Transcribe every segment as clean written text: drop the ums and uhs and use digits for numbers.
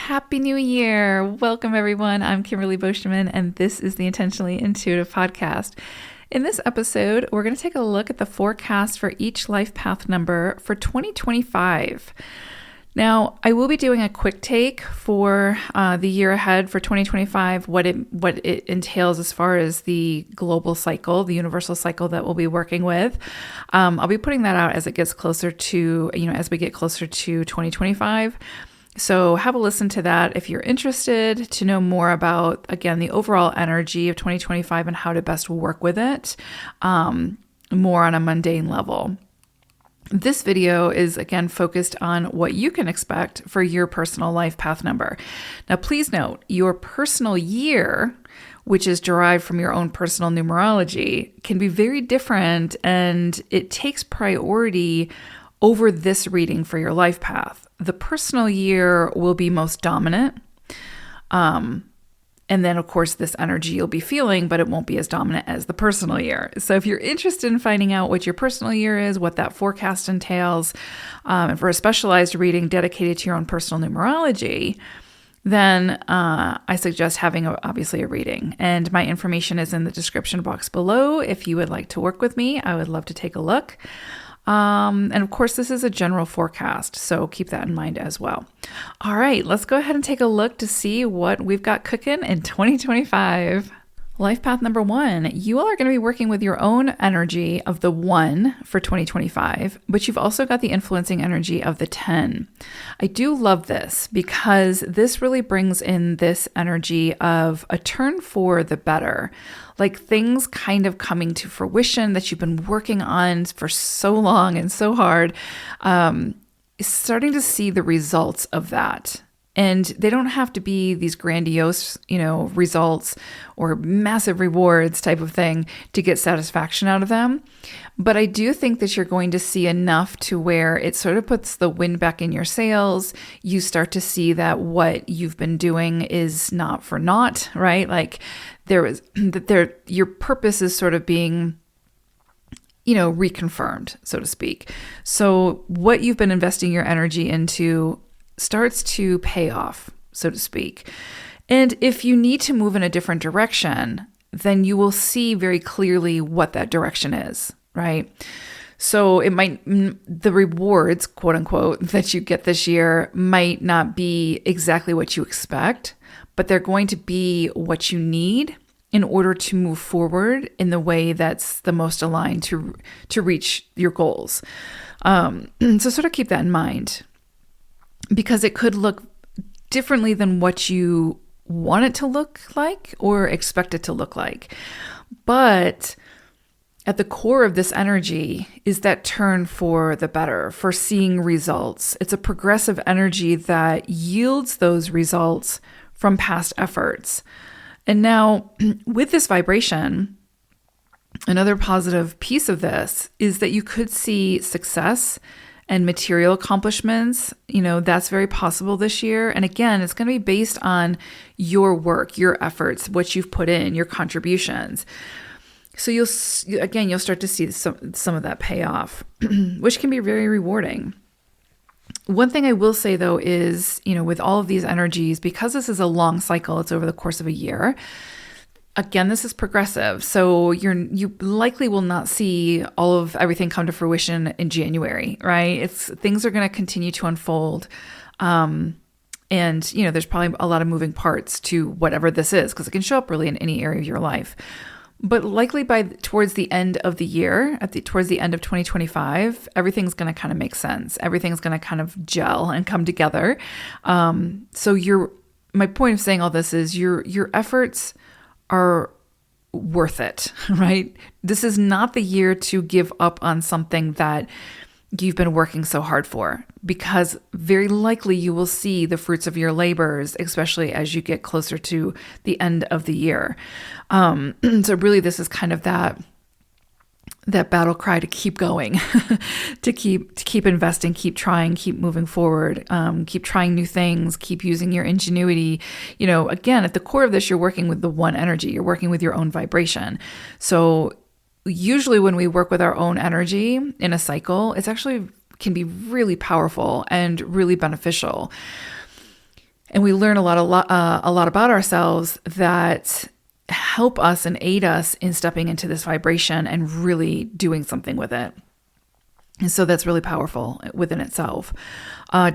Happy New Year. Welcome, everyone. I'm Kimberly Boschman, and this is the Intentionally Intuitive podcast. In this episode, we're going to take a look at the forecast for each life path number for 2025. Now, I will be doing a quick take for the year ahead for 2025, what it entails as far as the global cycle, the universal cycle that we'll be working with. I'll be putting that out as it gets closer to, as we get closer to 2025. So have a listen to that if you're interested to know more about, again, the overall energy of 2025 and how to best work with it, more on a mundane level. This video is, again, focused on what you can expect for your personal life path number. Now, please note, your personal year, which is derived from your own personal numerology, can be very different, and it takes priority over this reading for your life path. The personal year will be most dominant. And then, of course, this energy you'll be feeling, but it won't be as dominant as the personal year. So if you're interested in finding out what your personal year is, what that forecast entails, and for a specialized reading dedicated to your own personal numerology, then I suggest having, obviously, a reading. And my information is in the description box below. If you would like to work with me, I would love to take a look. And of course, this is a general forecast, so keep that in mind as well. All right, let's go ahead and take a look to see what we've got cooking in 2025. Life path number 1, you all are going to be working with your own energy of the 1 for 2025, but you've also got the influencing energy of the 10. I do love this because this really brings in this energy of a turn for the better, like things kind of coming to fruition that you've been working on for so long and so hard, starting to see the results of that. And they don't have to be these grandiose, results or massive rewards type of thing to get satisfaction out of them. But I do think that you're going to see enough to where it sort of puts the wind back in your sails. You start to see that what you've been doing is not for naught, right? Like your purpose is sort of being reconfirmed, so to speak. So what you've been investing your energy into starts to pay off, so to speak. And if you need to move in a different direction, then you will see very clearly what that direction is, right? So the rewards, quote unquote, that you get this year might not be exactly what you expect, but they're going to be what you need in order to move forward in the way that's the most aligned to reach your goals. So sort of keep that in mind, because it could look differently than what you want it to look like or expect it to look like. But at the core of this energy is that turn for the better, for seeing results. It's a progressive energy that yields those results from past efforts. And now with this vibration, another positive piece of this is that you could see success and material accomplishments. That's very possible this year. And again, it's going to be based on your work, your efforts, what you've put in, your contributions. So you'll start to see some of that pay off, which can be very rewarding. One thing I will say, though, is, with all of these energies, because this is a long cycle, it's over the course of a year. Again, this is progressive, so you likely will not see all of everything come to fruition in January, right? Things are going to continue to unfold, and there's probably a lot of moving parts to whatever this is, because it can show up really in any area of your life. But likely towards the end of the year, towards the end of 2025, everything's going to kind of make sense. Everything's going to kind of gel and come together. So my point of saying all this is your efforts are worth it, right? This is not the year to give up on something that you've been working so hard for, because very likely you will see the fruits of your labors, especially as you get closer to the end of the year. So really, this is kind of that battle cry to keep going, to keep investing, keep trying, keep moving forward, keep trying new things, keep using your ingenuity. Again, at the core of this, you're working with the one energy, you're working with your own vibration. So usually when we work with our own energy in a cycle, it's actually can be really powerful and really beneficial. And we learn a lot about ourselves that help us and aid us in stepping into this vibration and really doing something with it. And so that's really powerful within itself.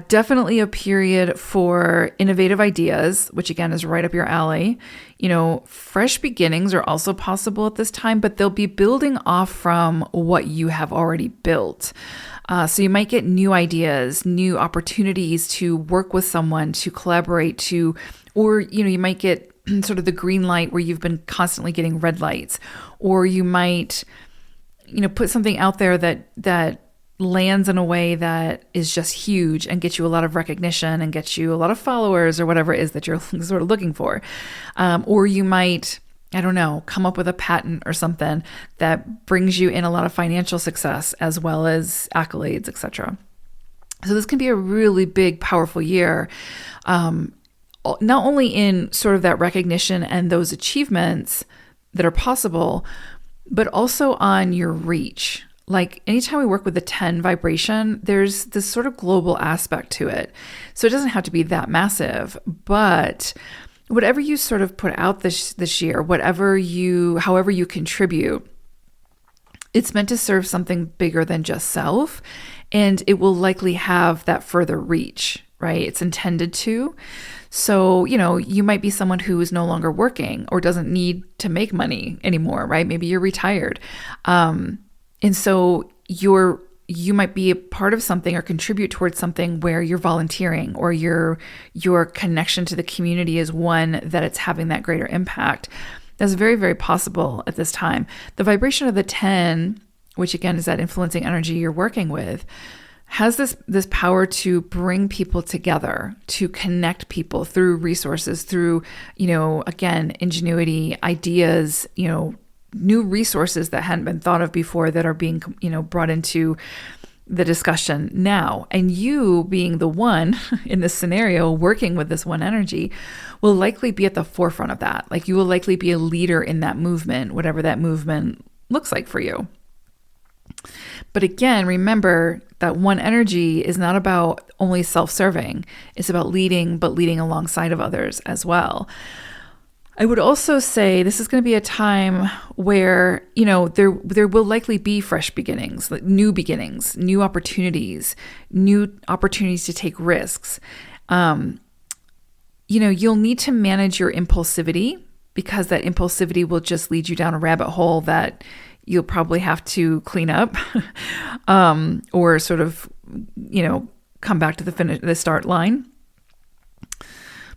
Definitely a period for innovative ideas, which again is right up your alley. Fresh beginnings are also possible at this time, but they'll be building off from what you have already built. So you might get new ideas, new opportunities to work with someone, to collaborate, or you might get sort of the green light where you've been constantly getting red lights, or you might, put something out there that lands in a way that is just huge and gets you a lot of recognition and gets you a lot of followers or whatever it is that you're sort of looking for. Or you might, I don't know, come up with a patent or something that brings you in a lot of financial success as well as accolades, etc. So this can be a really big, powerful year, not only in sort of that recognition and those achievements that are possible, but also on your reach. Like anytime we work with the 10 vibration, there's this sort of global aspect to it. So it doesn't have to be that massive, but whatever you sort of put out this year, however you contribute, it's meant to serve something bigger than just self, and it will likely have that further reach, right? It's intended to. So, you might be someone who is no longer working or doesn't need to make money anymore, right? Maybe you're retired. And so you might be a part of something or contribute towards something where you're volunteering, or your connection to the community is one that it's having that greater impact. That's very, very possible at this time. The vibration of the 10, which again is that influencing energy you're working with, has this power to bring people together, to connect people through resources, through, again, ingenuity, ideas, new resources that hadn't been thought of before that are being, brought into the discussion now. And you being the one in this scenario working with this one energy will likely be at the forefront of that. Like you will likely be a leader in that movement, whatever that movement looks like for you. But again, remember that one energy is not about only self-serving. It's about leading, but leading alongside of others as well. I would also say this is going to be a time where, there will likely be fresh beginnings, like new beginnings, new opportunities to take risks. You'll need to manage your impulsivity, because that impulsivity will just lead you down a rabbit hole that you'll probably have to clean up, or sort of, come back to the start line.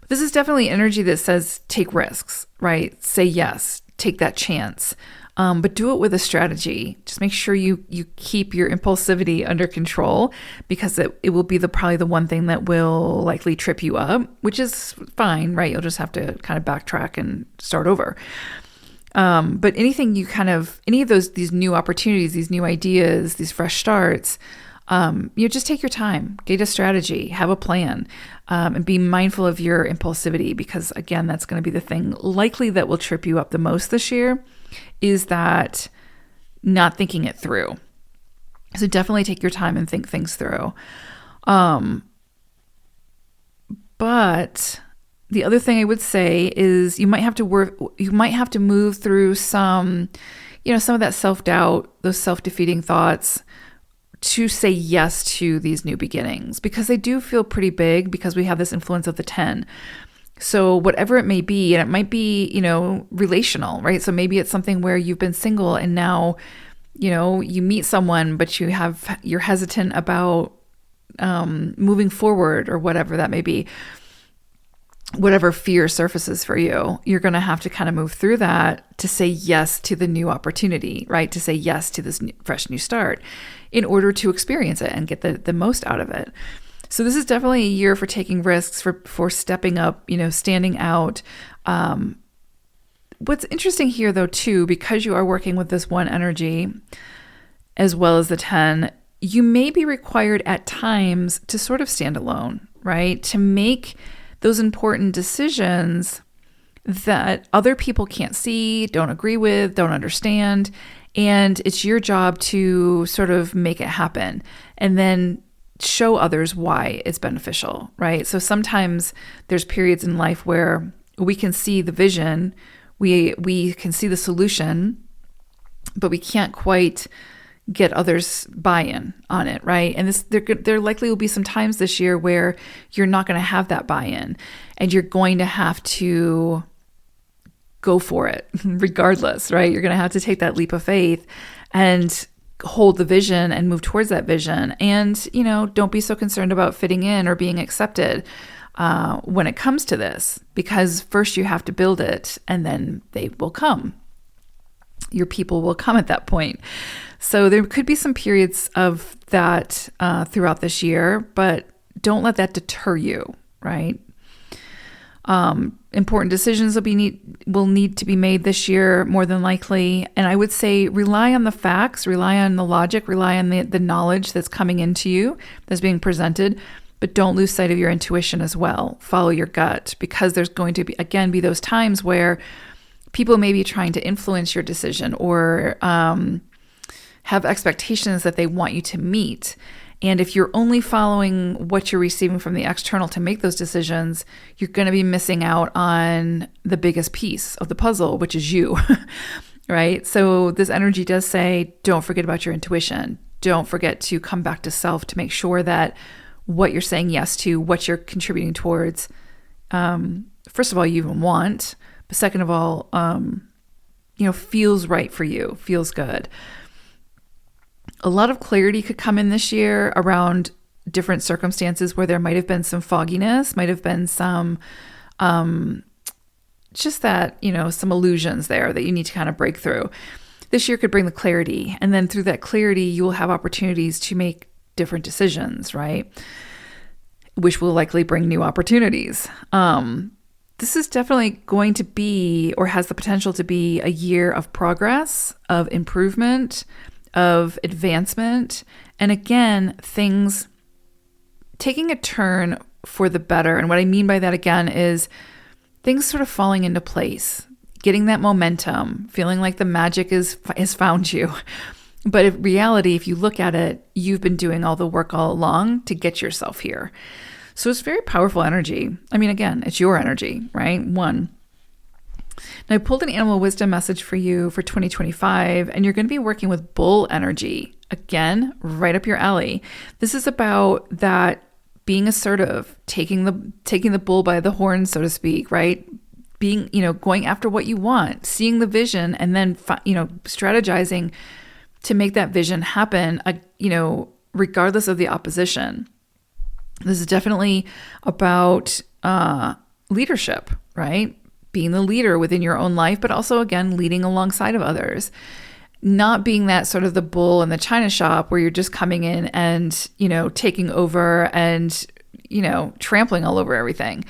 This is definitely energy that says take risks, right? Say yes, take that chance, but do it with a strategy. Just make sure you keep your impulsivity under control, because it will be probably the one thing that will likely trip you up, which is fine, right? You'll just have to kind of backtrack and start over. But any of these new opportunities, these new ideas, these fresh starts, just take your time, get a strategy, have a plan, and be mindful of your impulsivity, because again, that's going to be the thing likely that will trip you up the most this year, is that not thinking it through. So definitely take your time and think things through. But the other thing I would say is you might have to move through some of that self-doubt, those self-defeating thoughts, to say yes to these new beginnings, because they do feel pretty big, because we have this influence of the 10. So whatever it may be, and it might be, relational, right? So maybe it's something where you've been single and now, you meet someone, but you're hesitant about moving forward, or whatever that may be. Whatever fear surfaces for you, you're going to have to kind of move through that to say yes to the new opportunity, right? To say yes to this fresh new start in order to experience it and get the most out of it. So this is definitely a year for taking risks, for stepping up, standing out. What's interesting here though, too, because you are working with this one energy as well as the 10, you may be required at times to sort of stand alone, right? To make those important decisions that other people can't see, don't agree with, don't understand. And it's your job to sort of make it happen. And then show others why it's beneficial, right? So sometimes there's periods in life where we can see the vision, we can see the solution, but we can't quite get others buy-in on it, right? And there likely will be some times this year where you're not going to have that buy-in, and you're going to have to go for it regardless, right? You're going to have to take that leap of faith and hold the vision and move towards that vision. And, don't be so concerned about fitting in or being accepted when it comes to this, because first you have to build it, and then they will come. Your people will come at that point. So there could be some periods of that throughout this year, but don't let that deter you, right? Important decisions will need to be made this year, more than likely. And I would say rely on the facts, rely on the logic, rely on the knowledge that's coming into you, that's being presented, but don't lose sight of your intuition as well. Follow your gut, because there's going to be those times where people may be trying to influence your decision or have expectations that they want you to meet. And if you're only following what you're receiving from the external to make those decisions, you're going to be missing out on the biggest piece of the puzzle, which is you, right? So this energy does say, don't forget about your intuition. Don't forget to come back to self to make sure that what you're saying yes to, what you're contributing towards, first of all, you even want, but second of all, feels right for you, feels good. A lot of clarity could come in this year around different circumstances where there might have been some fogginess, might have been some, just that, some illusions there that you need to kind of break through. This year could bring the clarity. And then through that clarity, you will have opportunities to make different decisions, right? Which will likely bring new opportunities. This is definitely going to be, or has the potential to be, a year of progress, of improvement, of advancement, and again, things taking a turn for the better. And what I mean by that, again, is things sort of falling into place, getting that momentum, feeling like the magic is found you. But in reality, if you look at it, you've been doing all the work all along to get yourself here. So it's very powerful energy. I mean, again, it's your energy, right? One. Now, I pulled an animal wisdom message for you for 2025, and you're going to be working with bull energy. Again, right up your alley. This is about that being assertive, taking the bull by the horn, so to speak, right? Being, going after what you want, seeing the vision, and then, strategizing to make that vision happen, regardless of the opposition. This is definitely about leadership, right? Being the leader within your own life, but also, again, leading alongside of others. Not being that sort of the bull in the china shop where you're just coming in and, taking over and, trampling all over everything.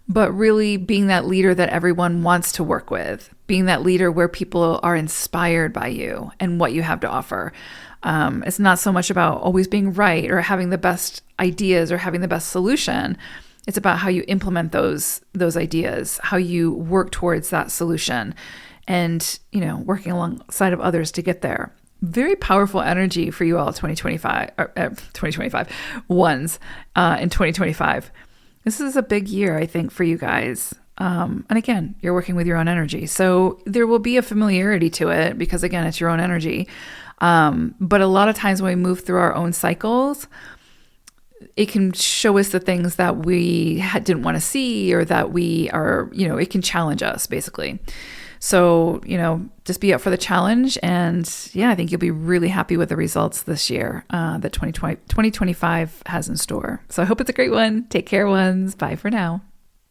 But really being that leader that everyone wants to work with. Being that leader where people are inspired by you and what you have to offer. It's not so much about always being right or having the best ideas or having the best solution. It's about how you implement those ideas, how you work towards that solution, and, working alongside of others to get there. Very powerful energy for you all 2025 ones in 2025. This is a big year, I think, for you guys. And again, you're working with your own energy. So there will be a familiarity to it because, again, it's your own energy. But a lot of times when we move through our own cycles, it can show us the things that we didn't want to see, or that we are, it can challenge us basically. So, just be up for the challenge. And yeah, I think you'll be really happy with the results this year that 2025 has in store. So I hope it's a great one. Take care, ones. Bye for now.